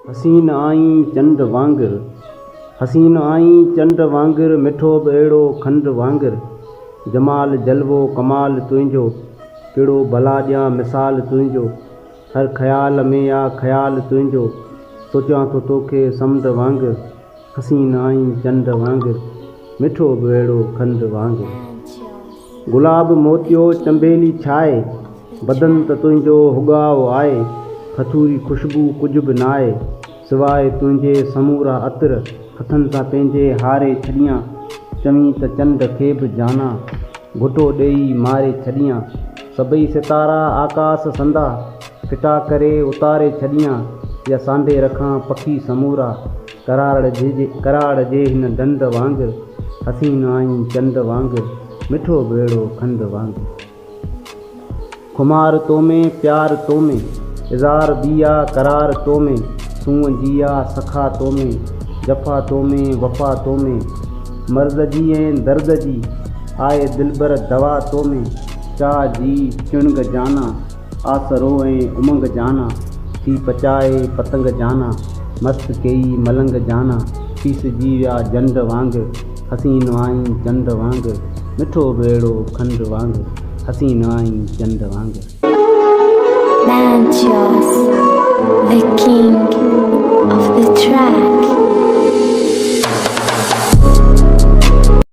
हसीन आई चंड वांगुर, हसीन आई चंड वांगुर, मिठो बि अहिड़ो खंड वांगुर। जमाल जलवो कमाल तुंहिंजो, कहिड़ो भला ॾियां मिसाल तुंहिंजो। हर ख़्याल में आ ख़्याल तुंहिंजो, सोचियां थो तोखे समुंड वांगुर। हसीन आई चंड वांगुर, मिठो बि अहिड़ो खंड वांगुर। गुलाब मोतियो चंबेली छाए, बदन त तुंहिंजो हुगाव आहे। फथूरी ख़ुशबू कुझु बि नाहे, सवाइ तुंहिंजे समूरा अतर। हथनि सां पंहिंजे हारे छॾियां, चवीं त चंड खे बि जाना। घुटो ॾेई मारे छॾियां, सभई सितारा आकाश संदा। फिटा करे उतारे छॾियां, या सांडे रखां पखी समूरा। कराड़ जे हिन ढंढ वांगुर, हसीन आई चंड वांगुर, मिठो बि अहिड़ो खंड वांगुर। खुमार तो में प्यार तो में, इज़ार बिया करार तो में। सूंह जिया सखा तो में, जफ़ा तो में वफ़ा तो में। मर्द जी ऐं दर्द जी आए दिलबर दवा तो में। चाह जी चुणग जाना, आसरो ऐं उमंग जाना। थी पचाए पतंग जाना, मस्त कई मलंग जाना। पीसजी विया जंड वांगुर, हसीन आई चंड वांगुर, मिठो बि अहिड़ो खंड वांगुर। हसीन आई चंड वांगुर। Mantios, the king of the track.